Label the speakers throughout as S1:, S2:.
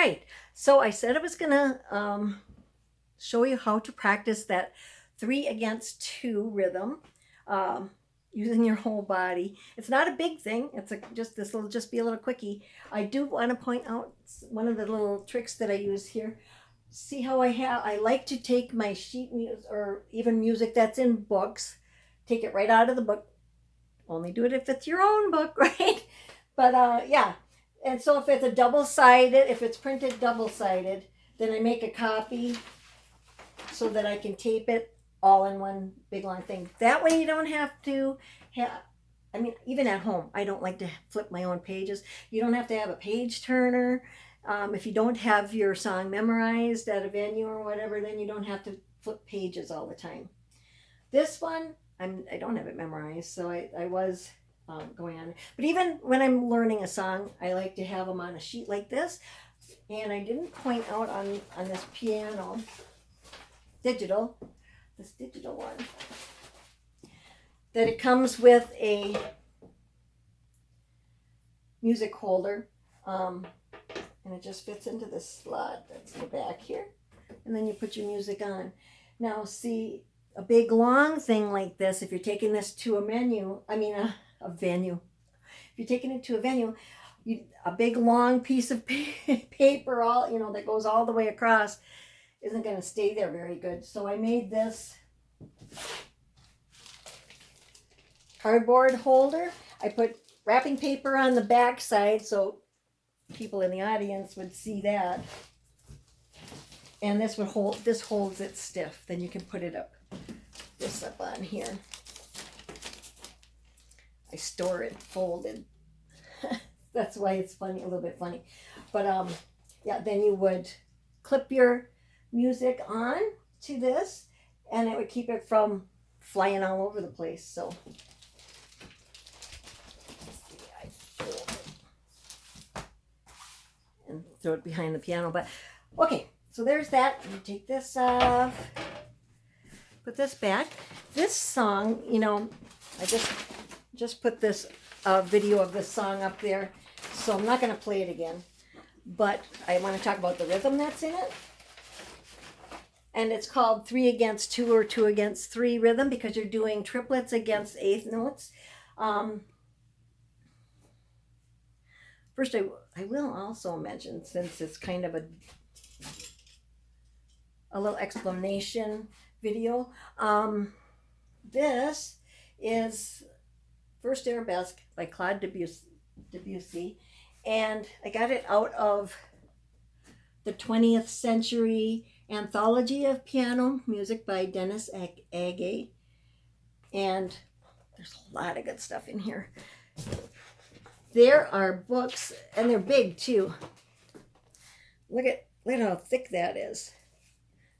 S1: right, so I said I was gonna show you how to practice that 3/2 rhythm using your whole body. It's not a big thing. It's just this will just be a little quickie. I do want to point out one of the little tricks that I use here. See how I like to take my sheet music or even music that's in books, take it right out of the book. Only do it if it's your own book, right? But yeah. And so if it's a double-sided, if it's printed double-sided, then I make a copy so that I can tape it all in one big long thing. That way you don't have to I mean, even at home, I don't like to flip my own pages. You don't have to have a page turner. If you don't have your song memorized at a venue or whatever, then you don't have to flip pages all the time. This one, I don't have it memorized, so I was going on. But even when I'm learning a song, I like to have them on a sheet like this. And I didn't point out on this piano, this digital one, that it comes with a music holder. And it just fits into this slot that's the back here. And then you put your music on. Now see, a big long thing like this, if you're taking this to a venue, if you're taking it to a venue, a big long piece of paper, all that goes all the way across, isn't going to stay there very good. So I made this cardboard holder. I put wrapping paper on the back side so people in the audience would see that. And this holds it stiff. Then you can put it up on here. I store it folded. That's why it's funny, a little bit funny. But yeah, then you would clip your music on to this, and it would keep it from flying all over the place. So I fold it and throw it behind the piano. But okay, so there's that. You take this off, put this back. This song, I just put this video of this song up there, so I'm not going to play it again. But I want to talk about the rhythm that's in it. And it's called 3/2 or 2/3 rhythm because you're doing triplets against eighth notes. First, I will also mention, since it's kind of a little explanation video, this is First Arabesque by Claude Debussy, and I got it out of the 20th Century Anthology of Piano Music by Denes Agay, and there's a lot of good stuff in here. There are books, and they're big too. Look at how thick that is.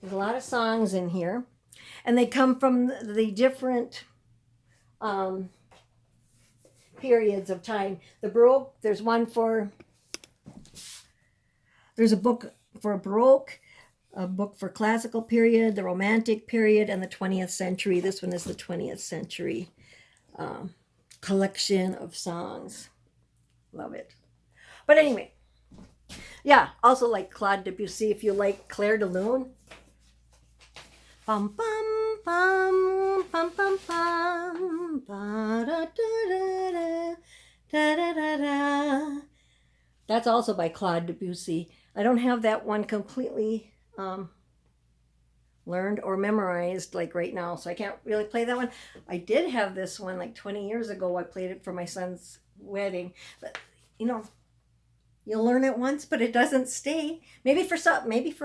S1: There's a lot of songs in here, and they come from the different periods of time. The Baroque, there's a book for Baroque, a book for classical period, the Romantic period, and the 20th century. This one is the 20th century collection of songs. Love it. But anyway, yeah, also like Claude Debussy, if you like Clair de Lune. Bum bum bum bum bum bum ba da da da da da da. That's also by Claude Debussy. I don't have that one completely learned or memorized like right now, so I can't really play that one. I did have this one like 20 years ago. I played it for my son's wedding, but you'll learn it once, but it doesn't stay. Maybe for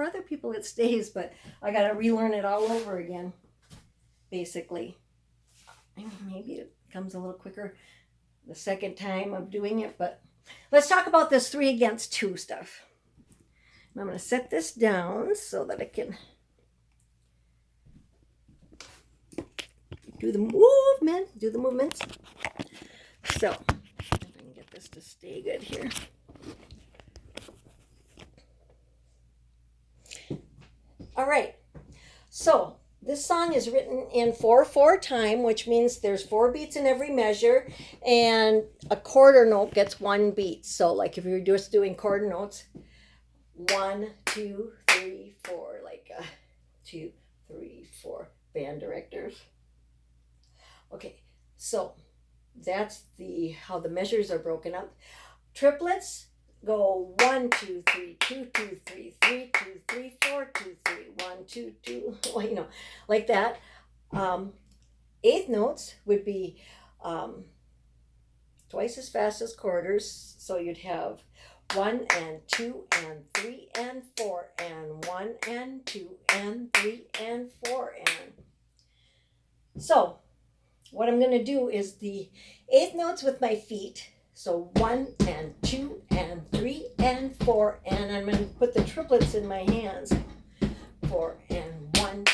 S1: other people it stays, but I got to relearn it all over again, basically. Maybe it comes a little quicker the second time of doing it, but let's talk about this 3/2 stuff. I'm going to set this down so that I can do the movements. So, if I can get this to stay good here. All right, so this song is written in 4/4 time, which means there's 4 beats in every measure, and a quarter note gets 1 beat. So like if you're just doing quarter notes, 1, 2, 3, 4, like 2, 3, 4 band directors. Okay, so that's how the measures are broken up. Triplets go 1, 2, 3, 2, 2, 3, 3, 2, 3, 4, 2, 3, 1, 2, 2, well, like that. Eighth notes would be twice as fast as quarters, so you'd have 1 and 2 and 3 and 4 and 1 and 2 and 3 and 4 and. So what I'm going to do is the eighth notes with my feet. So 1 and 2 and 3 and 4, and I'm going to put the triplets in my hands. 4 and 1.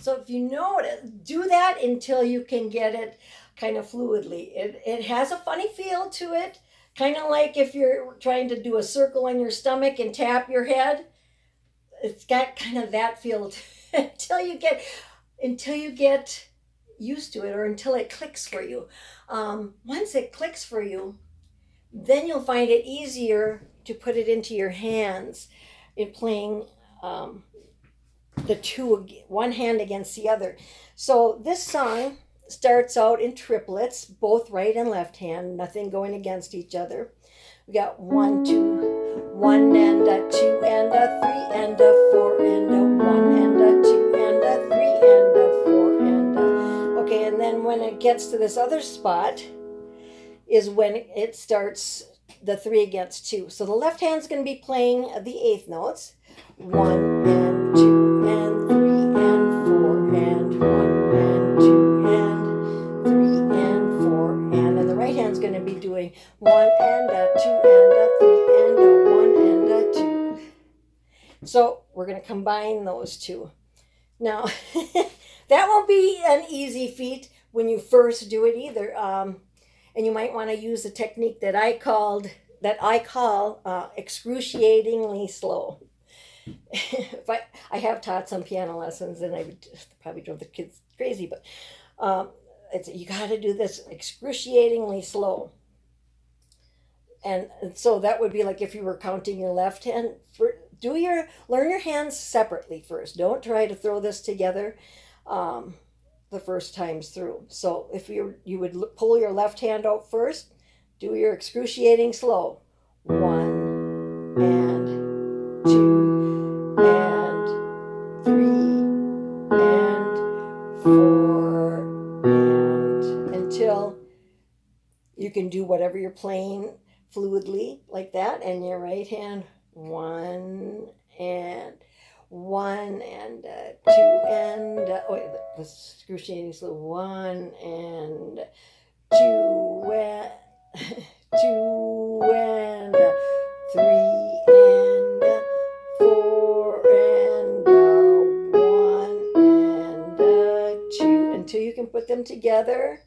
S1: So if you notice, do that until you can get it kind of fluidly. It has a funny feel to it, kind of like if you're trying to do a circle on your stomach and tap your head. It's got kind of that feel until you get used to it, or until it clicks for you. Once it clicks for you, then you'll find it easier to put it into your hands in playing the two, one hand against the other. So this song starts out in triplets, both right and left hand, nothing going against each other. We got 1, 2, 1 and a 2 and a 3 and a 4 and a 1 and a 2 and a 3 and a 4 and a. Okay, and then when it gets to this other spot is when it starts the 3 against 2. So the left hand's going to be playing the eighth notes. 1 and 2 and 3 and 4 and 1 and 2 and 3 and 4 and the right hand's going to be doing 1 and a 2 and a 3 and a 1 and a 2. So we're going to combine those two. Now that won't be an easy feat when you first do it either, and you might want to use a technique that I call excruciatingly slow. I have taught some piano lessons, and I would probably drove the kids crazy, but you got to do this excruciatingly slow. And so that would be like if you were counting your left hand. Learn your hands separately first. Don't try to throw this together the first times through. So if you would pull your left hand out first, do your excruciating slow. 1 and 2 and 3 and 4 and until you can do whatever you're playing fluidly like that. And your right hand, 1 and 1 and 2 and the excruciating slow, 1 and 2 and 2 and 3 and 4 and 1 and 2 until you can put them together.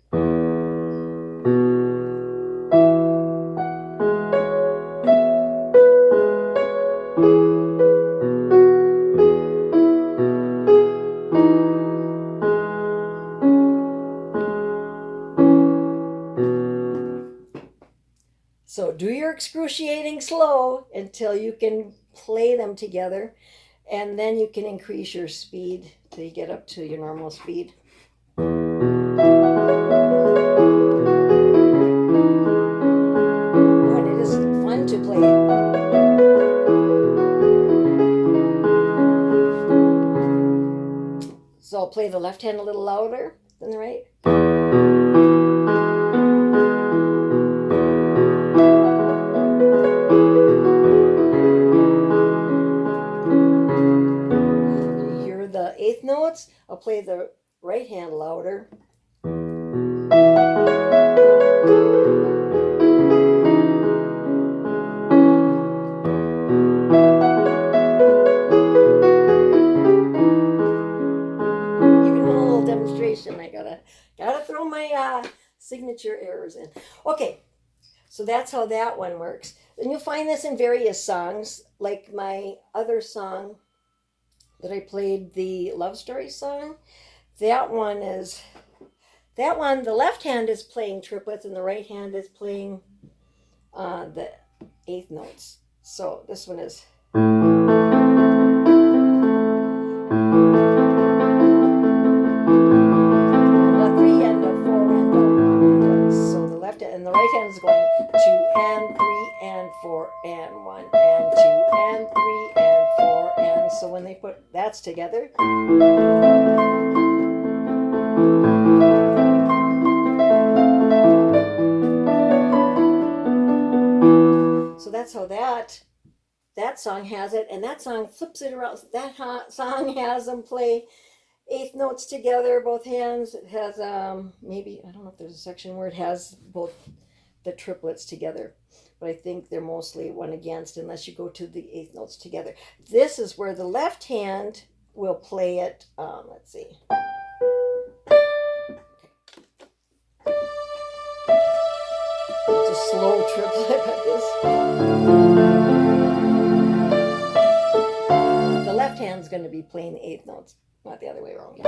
S1: So do your excruciating slow until you can play them together, and then you can increase your speed till you get up to your normal speed. Oh, and it is fun to play. So I'll play the left hand a little louder than the right. Eighth notes, I'll play the right hand louder. Even a little demonstration, I gotta throw my signature errors in. Okay, so that's how that one works. And you'll find this in various songs, like my other song that I played, the Love Story song. That one is That one, the left hand is playing triplets and the right hand is playing the eighth notes. So this one is. And a 3 and a 4 and a 1 and a. So the left hand and the right hand is going 2 and 3 and 4 and 1 and 2 and 3 and 4 and. So when they put that's together. So that's how that song has it, and that song flips it around. That song has them play eighth notes together, both hands. It has maybe, I don't know if there's a section where it has both the triplets together, but I think they're mostly one against unless you go to the eighth notes together. This is where the left hand will play it. Let's see. It's a slow triplet, but this. The left hand's going to be playing the eighth notes, not the other way around.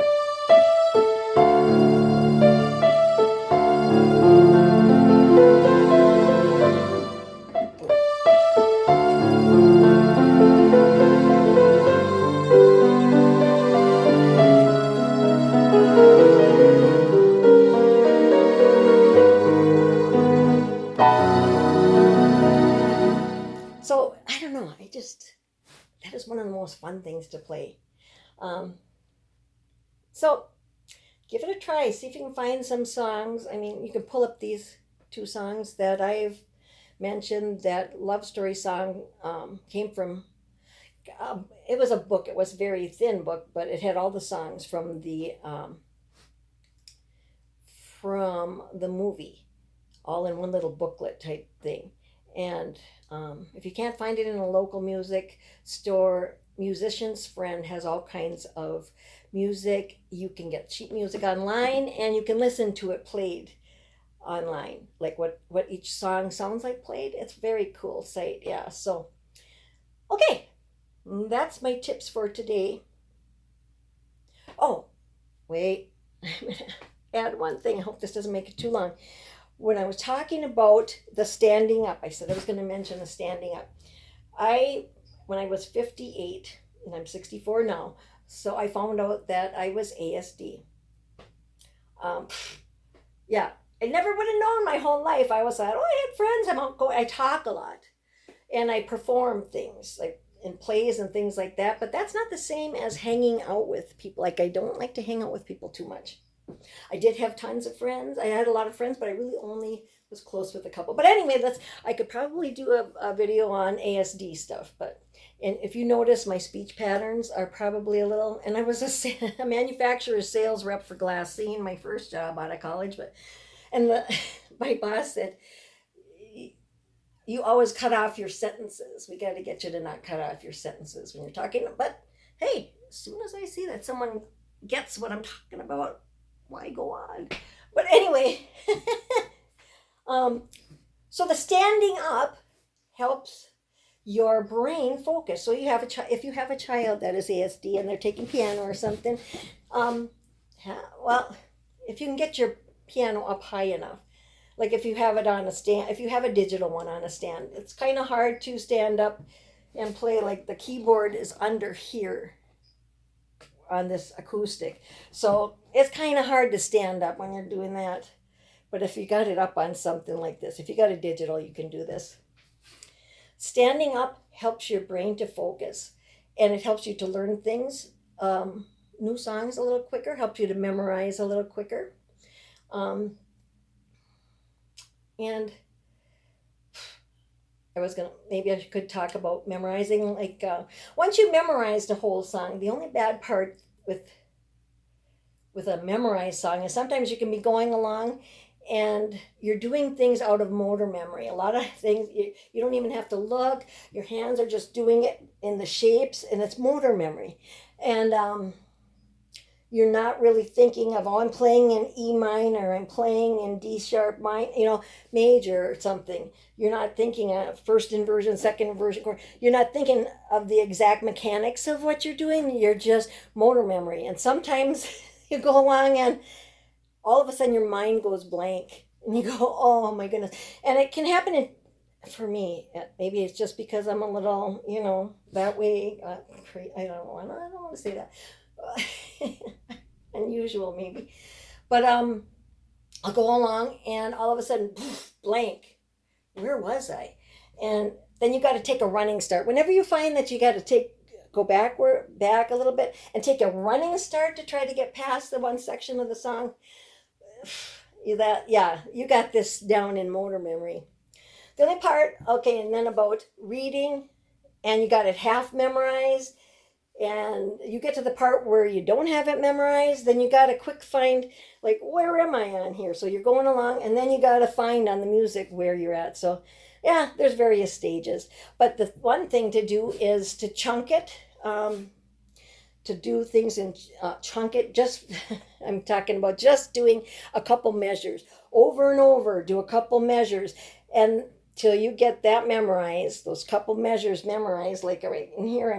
S1: So I don't know. That is one of the most fun things to play. So give it a try. See if you can find some songs. I mean, you can pull up these two songs that I've mentioned. That love story song came from. It was a book. It was a very thin book, but it had all the songs from the movie, all in one little booklet type thing. And if you can't find it in a local music store, Musician's Friend has all kinds of music. You can get cheap music online, and you can listen to it played online, like what each song sounds like played. It's a very cool site. Yeah. So, okay, that's my tips for today. Oh, wait. I'm going to add one thing. I hope this doesn't make it too long. When I was talking about the standing up, I said I was going to mention the standing up. When I was 58, and I'm 64 now, so I found out that I was ASD. Yeah, I never would have known my whole life. I was like, I had friends. I talk a lot, and I perform things like in plays and things like that. But that's not the same as hanging out with people. Like, I don't like to hang out with people too much. I did have tons of friends. I had a lot of friends, but I really only was close with a couple. But anyway, I could probably do a video on ASD stuff. And if you notice, my speech patterns are probably a little. And I was a manufacturer's sales rep for Glassine, my first job out of college. My boss said, "You always cut off your sentences. We got to get you to not cut off your sentences when you're talking." But hey, as soon as I see that someone gets what I'm talking about, why go on? But anyway, so the standing up helps your brain focus. So if you have a child that is ASD and they're taking piano or something, well, if you can get your piano up high enough, like if you have it on a stand, if you have a digital one on a stand, it's kind of hard to stand up and play. Like the keyboard is under here on this acoustic, so it's kind of hard to stand up when you're doing that. But if you got it up on something like this, if you got a digital, you can do this. Standing up helps your brain to focus, and it helps you to learn things, new songs a little quicker, helps you to memorize a little quicker. And maybe I could talk about memorizing. Like once you memorize the whole song, the only bad part with a memorized song is sometimes you can be going along and you're doing things out of motor memory. A lot of things you don't even have to look. Your hands are just doing it in the shapes, and it's motor memory. And you're not really thinking of, I'm playing in E minor, I'm playing in D sharp major or something. You're not thinking of first inversion, second inversion chord. You're not thinking of the exact mechanics of what you're doing. You're just motor memory. And sometimes you go along and all of a sudden your mind goes blank and you go, oh my goodness. And it can happen for me. Maybe it's just because I'm a little, that way. I don't know. I don't want to say that. Unusual, maybe. But I'll go along and all of a sudden, poof, blank. Where was I? And then you got to take a running start. Whenever you find that you got to go back a little bit and take a running start to try to get past the one section of the song, you got this down in motor memory. The only part, okay, and then about reading, and you got it half memorized, and you get to the part where you don't have it memorized, then you got to quick find, like, where am I on here? So you're going along, and then you got to find on the music where you're at. So yeah, there's various stages. But the one thing to do is to chunk it, to do things in chunk it. Just I'm talking about just doing a couple measures over and over. Do a couple measures, and till you get that memorized, those couple measures memorized. Like right in here,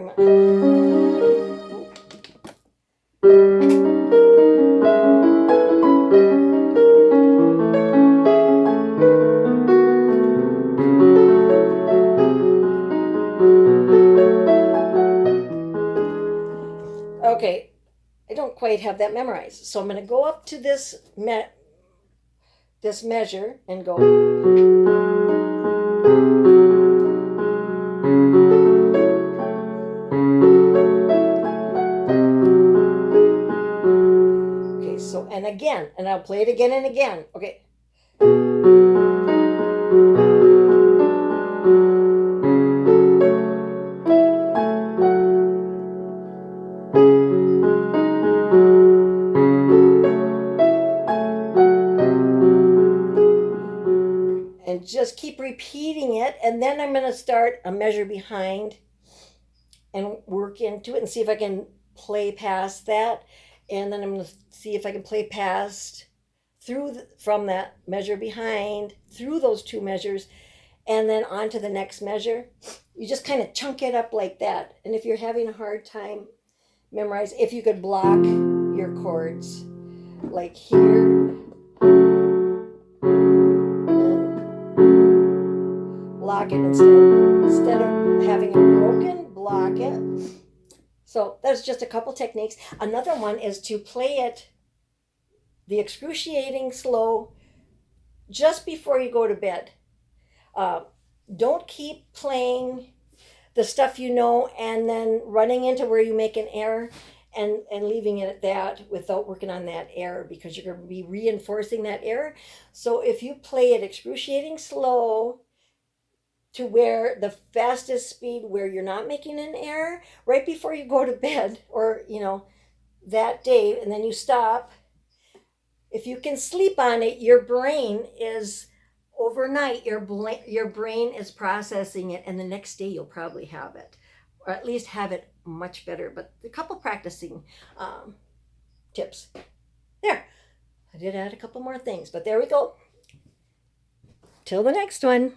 S1: okay, I don't quite have that memorized. So I'm going to go up to this measure and go. Okay, so, and again, and I'll play it again and again. Okay. And just keep repeating it, and then I'm going to start a measure behind and work into it and see if I can play past that, and then I'm going to see if I can play past from that measure behind through those two measures, and then on to the next measure. You just kind of chunk it up like that. And if you're having a hard time memorize, if you could block your chords like here, block it instead of having it broken, block it. So that's just a couple techniques. Another one is to play it the excruciating slow just before you go to bed. Don't keep playing the stuff and then running into where you make an error and leaving it at that without working on that error, because you're going to be reinforcing that error. So if you play it excruciating slow to where the fastest speed where you're not making an error right before you go to bed, or that day, and then you stop, if you can sleep on it, your brain is overnight, your brain is processing it, and the next day you'll probably have it, or at least have it much better. But a couple practicing tips there. I did add a couple more things, but there we go. Till the next one.